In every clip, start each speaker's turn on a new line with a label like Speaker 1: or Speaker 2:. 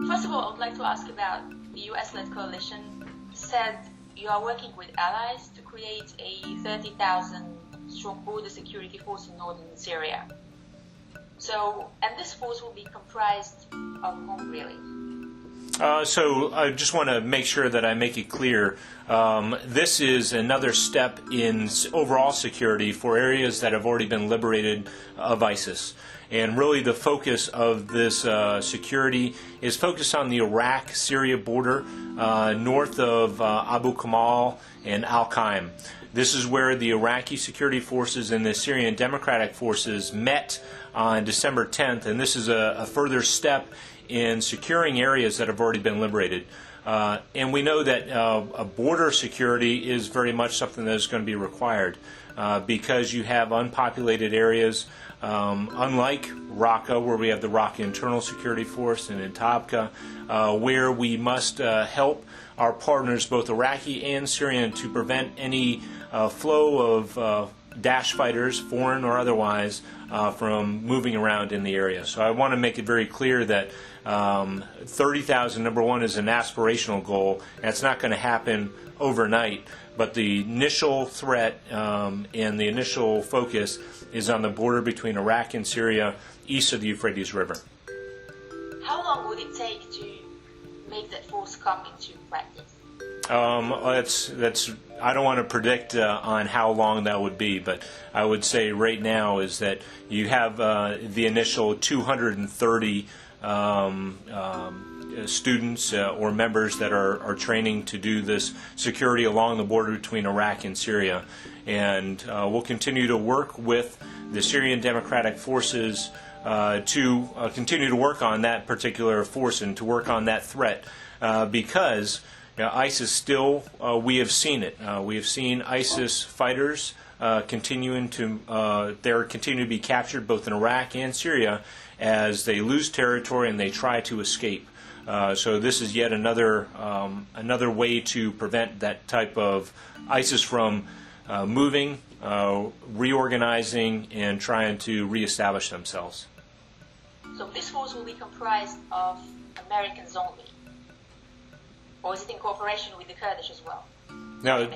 Speaker 1: First of all, I would like to ask about the US-led coalition said you are working with allies to create a 30,000 strong border security force in northern Syria. So, and this force will be comprised of whom really?
Speaker 2: So I just want to make sure that I make it clear. This is another step in overall security for areas that have already been liberated of ISIS. And really the focus of this security is focused on the Iraq-Syria border north of Abu Kamal and Al-Qaim. This is where the Iraqi security forces and the Syrian Democratic Forces met on December 10th, and this is a further step in securing areas that have already been liberated. And we know that a border security is very much something that is going to be required because you have unpopulated areas, unlike Raqqa, where we have the Raqqa Internal Security Force, and in Tabqa, where we must help our partners, both Iraqi and Syrian, to prevent any flow of Daesh fighters, foreign or otherwise, from moving around in the area. So I want to make it very clear that 30,000, number one, is an aspirational goal, and it's not going to happen overnight, but the initial threat and the initial focus is on the border between Iraq and Syria, east of the Euphrates River.
Speaker 1: How long would it take to make that force come into practice?
Speaker 2: I don't want to predict on how long that would be, but I would say right now is that you have the initial 230 students or members that are training to do this security along the border between Iraq and Syria. And we'll continue to work with the Syrian Democratic Forces to continue to work on that particular force and to work on that threat because ISIS still, we have seen it. We have seen ISIS fighters continuing to be captured both in Iraq and Syria as they lose territory and they try to escape. So this is yet another way to prevent that type of ISIS from moving, reorganizing, and trying to reestablish themselves.
Speaker 1: So this force will be comprised of Americans only? Or is it in cooperation with the Kurdish as well?
Speaker 2: No.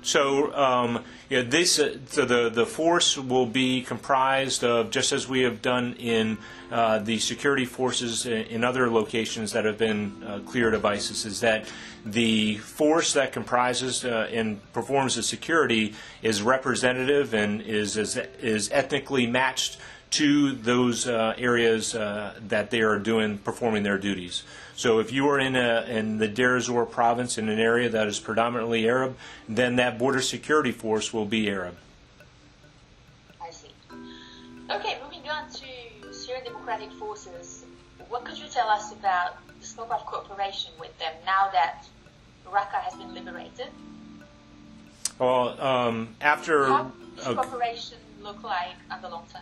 Speaker 2: So the force will be comprised of, just as we have done in the security forces in other locations that have been cleared of ISIS, is that the force that comprises and performs the security is representative and is ethnically matched to those areas that they are performing their duties. So if you are in the Deir ez-Zor province in an area that is predominantly Arab, then that border security force will be Arab.
Speaker 1: I see. Okay, moving on to Syrian Democratic Forces, what could you tell us about the scope of cooperation with them now that Raqqa has been liberated?
Speaker 2: Well,
Speaker 1: how does cooperation look like on the long term?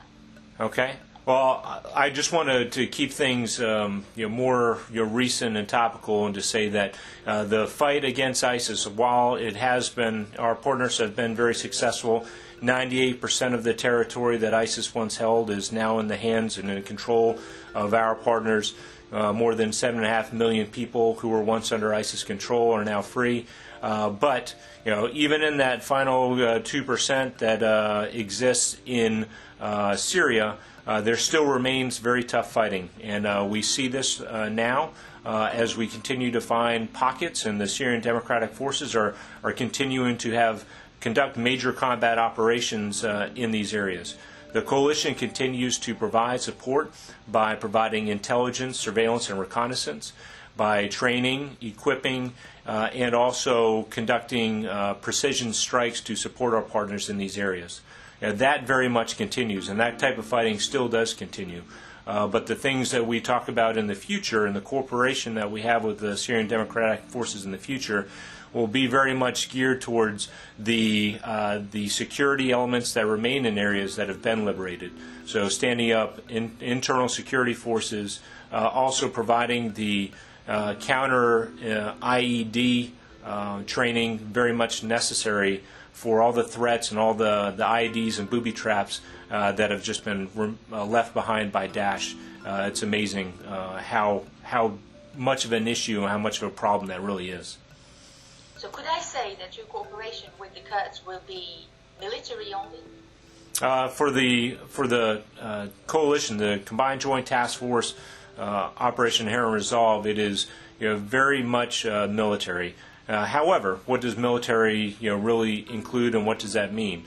Speaker 2: Okay. Well, I just wanted to keep things more recent and topical, and to say that the fight against ISIS, while it has been, our partners have been very successful. 98% of the territory that ISIS once held is now in the hands and in control of our partners. More than 7.5 million people who were once under ISIS control are now free. But even in that final 2% that exists in Syria, there still remains very tough fighting, and we see this now as we continue to find pockets, and the Syrian Democratic Forces are continuing to conduct major combat operations in these areas. The coalition continues to provide support by providing intelligence, surveillance, and reconnaissance, by training, equipping, and also conducting precision strikes to support our partners in these areas. That very much continues, and that type of fighting still does continue. But the things that we talk about in the future and the cooperation that we have with the Syrian Democratic Forces in the future will be very much geared towards the security elements that remain in areas that have been liberated. So standing up internal security forces, also providing the counter IED training very much necessary for all the threats and all the IEDs and booby traps that have just been left behind by Daesh. It's amazing how much of an issue and how much of a problem that really is.
Speaker 1: So could I say that your cooperation with the Kurds will be military only?
Speaker 2: For the coalition, the Combined Joint Task Force, Operation Inherent Resolve, it is very much military. However, what does military really include, and what does that mean?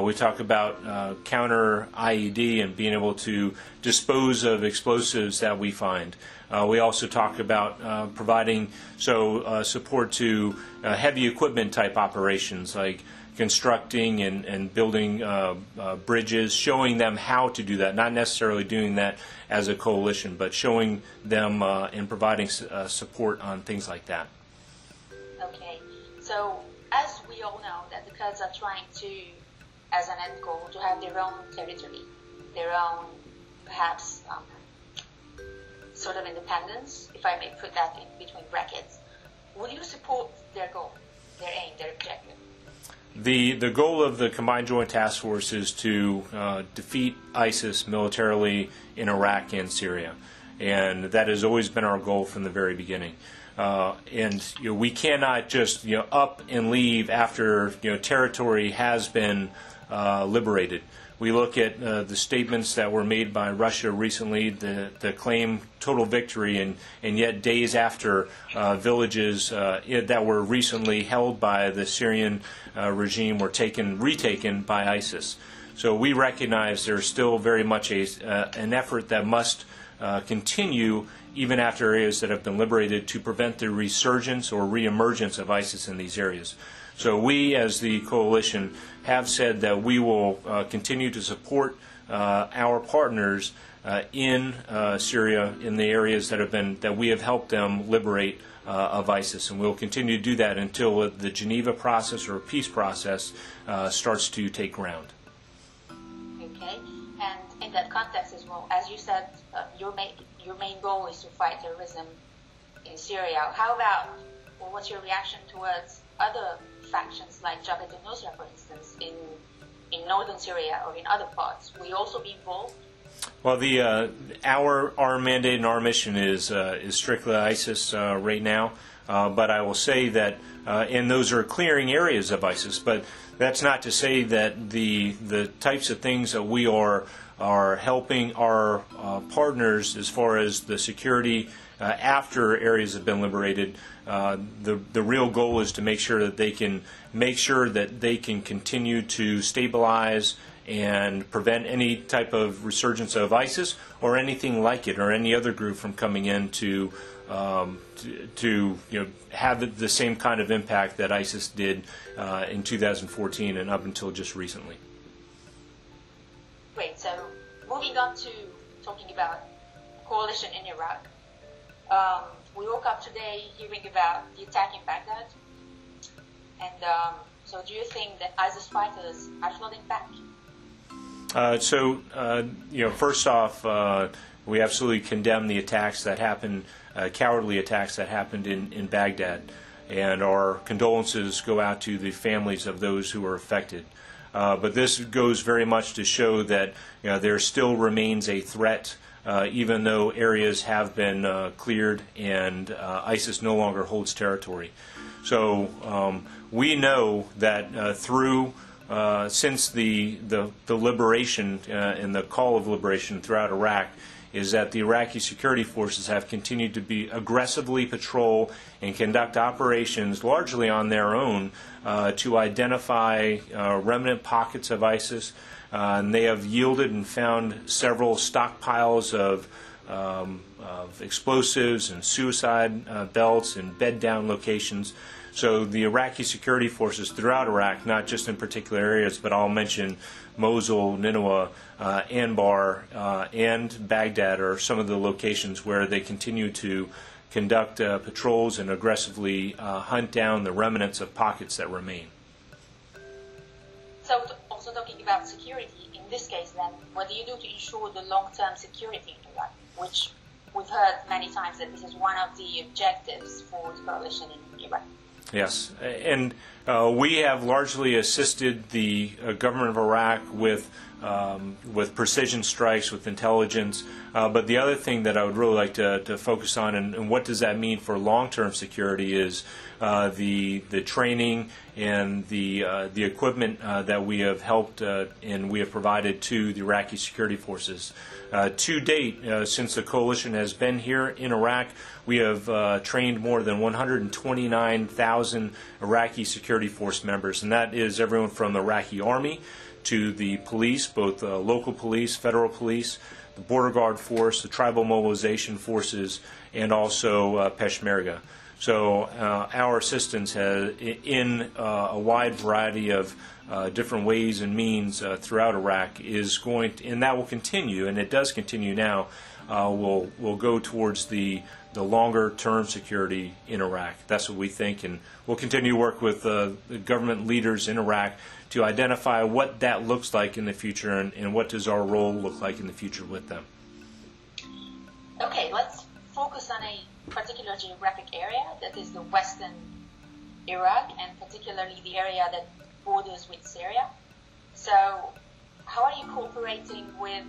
Speaker 2: We talk about counter IED and being able to dispose of explosives that we find. We also talk about providing support to heavy equipment type operations like constructing and building bridges, showing them how to do that, not necessarily doing that as a coalition, but showing them and providing support on things like that.
Speaker 1: Okay, so as we all know that the Kurds are trying to, as an end goal, to have their own territory, their own, perhaps, sort of independence, if I may put that in between brackets. Would you support their goal, their aim, their objective?
Speaker 2: The goal of the Combined Joint Task Force is to defeat ISIS militarily in Iraq and Syria, and that has always been our goal from the very beginning. And we cannot just up and leave after territory has been liberated. We look at the statements that were made by Russia recently that claim total victory, and yet days after villages that were recently held by the Syrian regime were retaken by ISIS. So we recognize there's still very much an effort that must continue even after areas that have been liberated to prevent the resurgence or reemergence of ISIS in these areas. So we, as the coalition, have said that we will continue to support our partners in Syria in the areas that we have helped them liberate of ISIS, and we'll continue to do that until the Geneva process or peace process starts to take ground.
Speaker 1: Okay, and in that context as well, as you said, your main goal is to fight terrorism in Syria. How about, or what's your reaction towards other factions like Jabhat al-Nusra, for instance, in northern Syria or in other parts? Will you also be involved?
Speaker 2: Well, our mandate and our mission is strictly ISIS right now, but I will say that, and those are clearing areas of ISIS. But that's not to say that the types of things that we are helping our partners as far as the security after areas have been liberated. The real goal is to make sure that they can continue to stabilize and prevent any type of resurgence of ISIS or anything like it or any other group from coming in to have the same kind of impact that ISIS did in 2014 and up until just recently.
Speaker 1: Great. So moving on to talking about coalition in Iraq. We woke up today hearing about the attack in Baghdad, and so do you think that ISIS fighters are flooding back?
Speaker 2: First off, we absolutely condemn the attacks that happened, cowardly attacks that happened in Baghdad, and our condolences go out to the families of those who were affected. But this goes very much to show that there still remains a threat, even though areas have been cleared and ISIS no longer holds territory. So we know that since the liberation and the call of liberation throughout Iraq, is that the Iraqi security forces have continued to be aggressively patrol and conduct operations largely on their own to identify remnant pockets of ISIS. And they have yielded and found several stockpiles of explosives and suicide belts and bed-down locations. So the Iraqi security forces throughout Iraq, not just in particular areas, but I'll mention Mosul, Nineveh, Anbar, and Baghdad are some of the locations where they continue to conduct patrols and aggressively hunt down the remnants of pockets that remain.
Speaker 1: So also talking about security, in this case then, what do you do to ensure the long-term security in Iraq, which we've heard many times that this is one of the objectives for the coalition in Iraq?
Speaker 2: Yes, and We have largely assisted the government of Iraq with precision strikes, with intelligence. But the other thing that I would really like to focus on, and what does that mean for long-term security, is the training and the equipment that we have helped and we have provided to the Iraqi security forces. To date, since the coalition has been here in Iraq, we have trained more than 129,000 Iraqi security force members, and that is everyone from the Iraqi Army to the police, both local police, federal police, the border guard force, the tribal mobilization forces, and also Peshmerga. So our assistance has, in a wide variety of different ways and means throughout Iraq, is going to, and that will continue, and it does continue now, will go towards the longer-term security in Iraq. That's what we think, and we'll continue to work with the government leaders in Iraq to identify what that looks like in the future, and what does our role look like in the future with them.
Speaker 1: Okay, let's focus on a particular geographic area, that is the western Iraq, and particularly the area that borders with Syria. So how are you cooperating with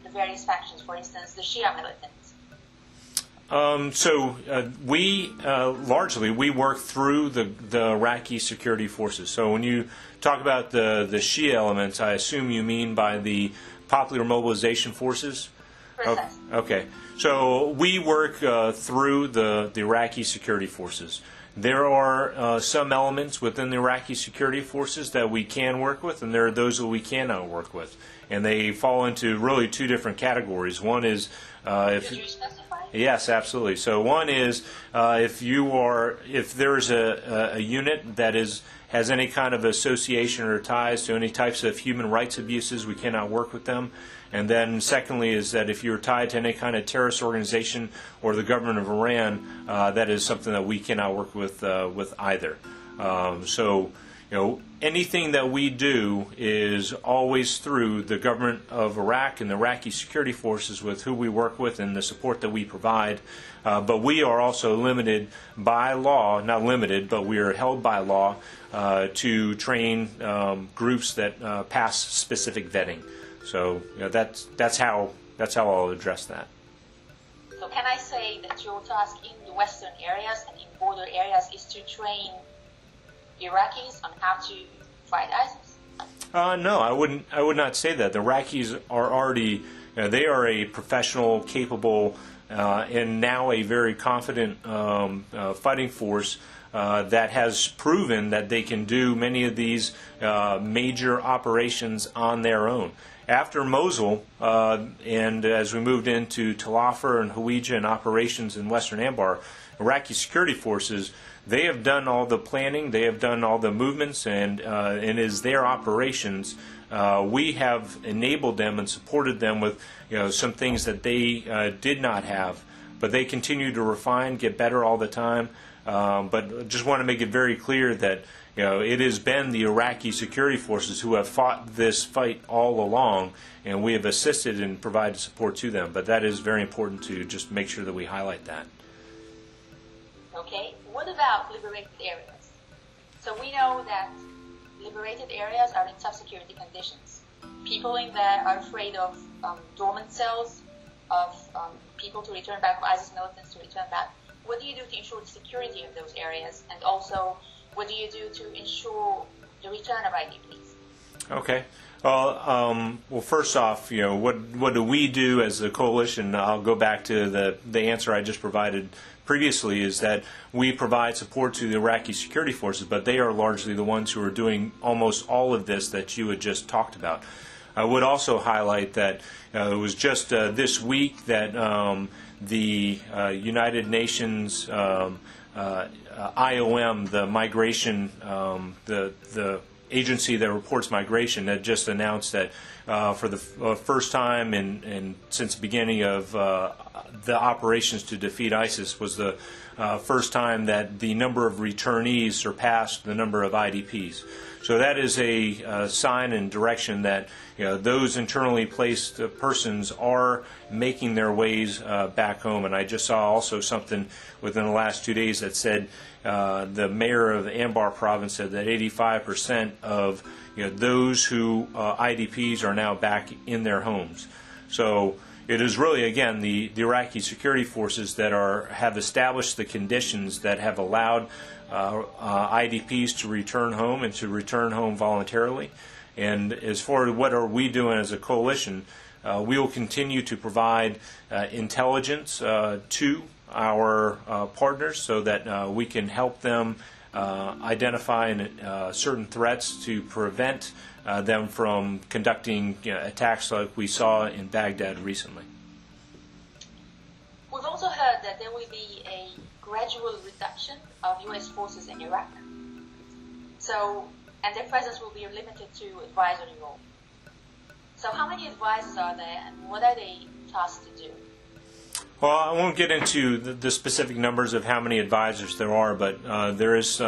Speaker 1: the various factions, for instance, the Shia militants?
Speaker 2: We largely work through the Iraqi security forces. So when you talk about the Shia elements, I assume you mean by the Popular Mobilization Forces?
Speaker 1: Precisely.
Speaker 2: Okay. So we work through the Iraqi security forces. There are some elements within the Iraqi security forces that we can work with, and there are those that we cannot work with. And they fall into really two different categories. One is
Speaker 1: Could you specify?
Speaker 2: Yes, absolutely. So one is if there's a unit that has any kind of association or ties to any types of human rights abuses, we cannot work with them. And then secondly is that if you're tied to any kind of terrorist organization or the government of Iran, that is something that we cannot work with either. Anything that we do is always through the government of Iraq and the Iraqi security forces with who we work with and the support that we provide. But we are also limited by law, not limited, but we are held by law to train groups that pass specific vetting. So that's how I'll address that.
Speaker 1: So can I say that your task in the western areas and in border areas is to train Iraqis on how to fight ISIS?
Speaker 2: No, I would not say that. The Iraqis are already they are a professional, capable, and now a very confident fighting force that has proven that they can do many of these major operations on their own. After Mosul, and as we moved into Tel Afar and Hawija and operations in Western Anbar, Iraqi security forces, they have done all the planning, they have done all the movements, and as their operations, we have enabled them and supported them with some things that they did not have, but they continue to refine, get better all the time. But just want to make it very clear that it has been the Iraqi security forces who have fought this fight all along, and we have assisted and provided support to them. But that is very important to just make sure that we highlight that.
Speaker 1: Okay. What about liberated areas? So we know that liberated areas are in tough security conditions. People in there are afraid of dormant cells, of people to return back, of ISIS militants to return back. What do you do to ensure the security of those areas? And also, what do you do to ensure the return of IDPs?
Speaker 2: Okay. Well, first off, what do we do as a coalition? I'll go back to the answer I just provided previously, is that we provide support to the Iraqi security forces, but they are largely the ones who are doing almost all of this that you had just talked about. I would also highlight that it was just this week that the United Nations IOM, the migration, the agency that reports migration, had just announced that for the first time since the beginning of the operations to defeat ISIS was the first time that the number of returnees surpassed the number of IDPs. So that is a sign and direction that those internally placed persons are making their ways back home. And I just saw also something within the last 2 days that said the mayor of Anbar province said that 85% of those who IDPs are now back in their homes. So it is really, again, the Iraqi security forces that have established the conditions that have allowed IDPs to return home and to return home voluntarily. And as far as what are we doing as a coalition, we will continue to provide intelligence to our partners so that we can help them identify certain threats to prevent them from conducting attacks like we saw in Baghdad recently.
Speaker 1: We've also heard that there will be a gradual reduction of U.S. forces in Iraq. And their presence will be limited to advisory role. So how many advisors are there, and what are they tasked to do?
Speaker 2: Well, I won't get into the specific numbers of how many advisors there are, but there's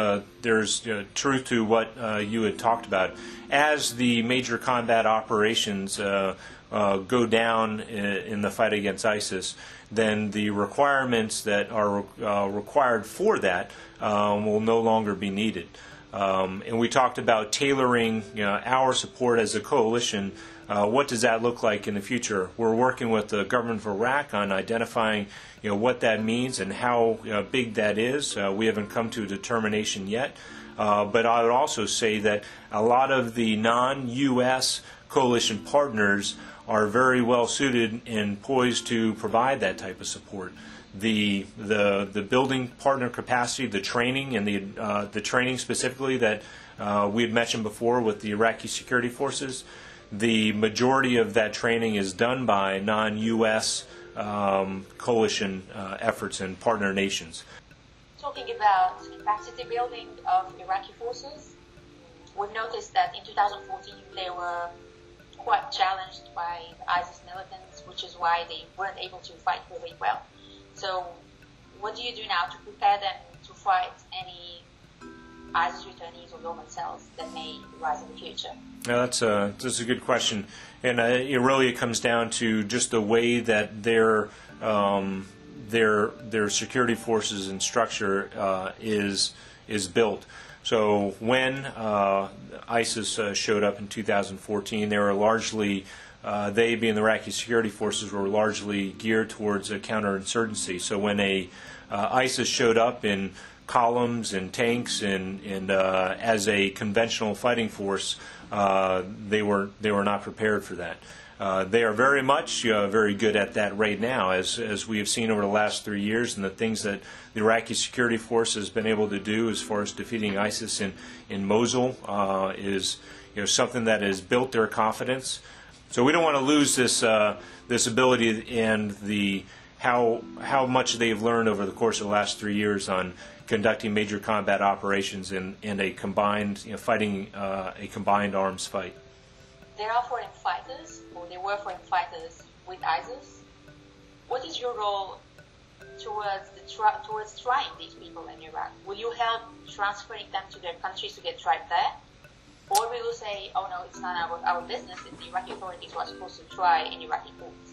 Speaker 2: truth to what you had talked about. As the major combat operations go down in the fight against ISIS, then the requirements that are required for that will no longer be needed. And we talked about tailoring our support as a coalition. What does that look like in the future? We're working with the government of Iraq on identifying what that means and how big that is. We haven't come to a determination yet. But I would also say that a lot of the non-U.S. coalition partners are very well suited and poised to provide that type of support. The building partner capacity, the training, and the training specifically that we had mentioned before with the Iraqi security forces, the majority of that training is done by non-U.S. coalition efforts and partner nations.
Speaker 1: Talking about capacity building of Iraqi forces, we've noticed that in 2014 they were quite challenged by ISIS militants, which is why they weren't able to fight really well. So what do you do now to prepare them to fight any ISIS returnees or dormant cells that may rise in the future?
Speaker 2: Yeah, that's a good question, and it comes down to just the way that their security forces and structure is built. So when ISIS showed up in 2014, they were largely, they being the Iraqi security forces, were largely geared towards a counterinsurgency. So when ISIS showed up in columns and tanks and as a conventional fighting force, they were not prepared for that. They are very much very good at that right now, as we have seen over the last 3 years, and the things that the Iraqi security force has been able to do as far as defeating ISIS in Mosul is something that has built their confidence. So we don't want to lose this ability and how much they've learned over the course of the last 3 years on conducting major combat operations in a combined fighting a combined arms fight.
Speaker 1: There are foreign fighters, or there were foreign fighters with ISIS. What is your role towards trying these people in Iraq? Will you help transferring them to their countries to get tried there? Or will you say, oh no, it's not our business, it's the Iraqi authorities who are supposed to try in Iraqi courts?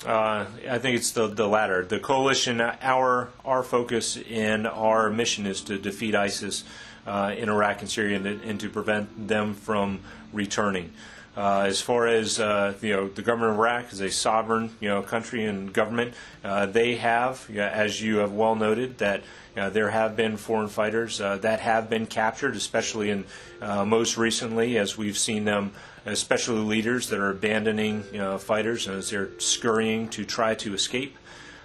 Speaker 2: I think it's the latter. The coalition, our focus and our mission is to defeat ISIS in Iraq and Syria and to prevent them from returning. As far as the government of Iraq is a sovereign country and government, they have, as you have well noted, that there have been foreign fighters that have been captured, especially in most recently, as we've seen them, especially leaders that are abandoning fighters as they're scurrying to try to escape.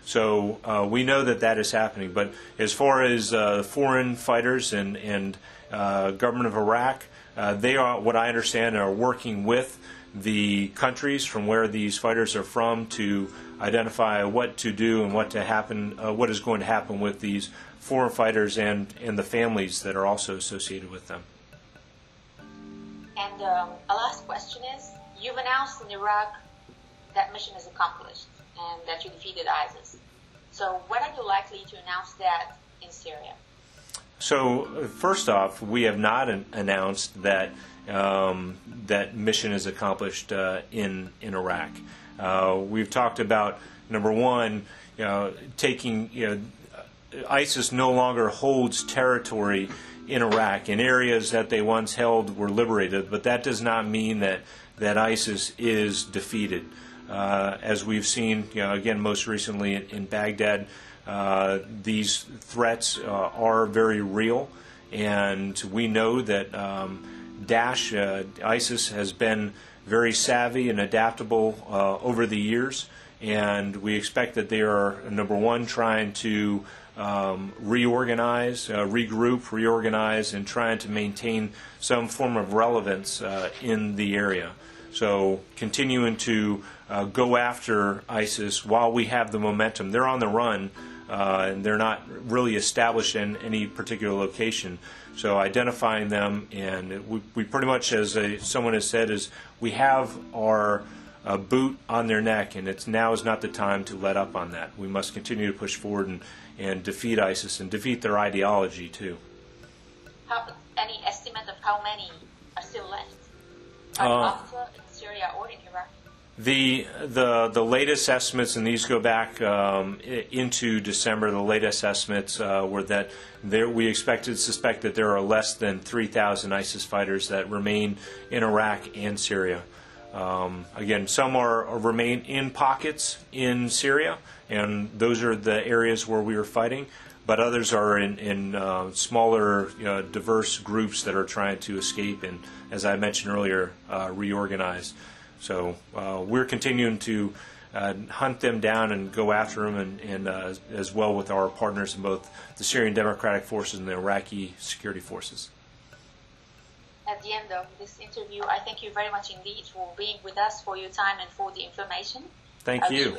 Speaker 2: So we know that is happening. But as far as foreign fighters and government of Iraq, they are, what I understand, are working with the countries from where these fighters are from to identify what to do and what is going to happen with these foreign fighters and the families that are also associated with them.
Speaker 1: And a last question is, you've announced in Iraq that mission is accomplished and that you defeated ISIS. So when are you likely to announce that in Syria?
Speaker 2: So first off, we have not announced that that mission is accomplished in Iraq. We've talked about, number one, taking, ISIS no longer holds territory in Iraq, and areas that they once held were liberated, but that does not mean that ISIS is defeated. As we've seen, again, most recently in Baghdad, these threats are very real, and we know that Daesh, ISIS, has been very savvy and adaptable over the years, and we expect that they are, number one, trying to reorganize, regroup, reorganize, and trying to maintain some form of relevance in the area. So continuing to go after ISIS while we have the momentum. They're on the run, and they're not really established in any particular location. So identifying them, and we pretty much, as someone has said, is we have our boot on their neck, and now is not the time to let up on that. We must continue to push forward and defeat ISIS and defeat their ideology too.
Speaker 1: Any estimate of how many are still left? After in Syria or in Iraq?
Speaker 2: The latest estimates, and these go back into December, the latest estimates were that we suspect that there are less than 3,000 ISIS fighters that remain in Iraq and Syria. Again, some remain in pockets in Syria, and those are the areas where we are fighting, but others are in smaller, diverse groups that are trying to escape and, as I mentioned earlier, reorganize. So we're continuing to hunt them down and go after them, and as well with our partners in both the Syrian Democratic Forces and the Iraqi security forces.
Speaker 1: At the end of this interview, I thank you very much indeed for being with us, for your time and for the information.
Speaker 2: Thank you.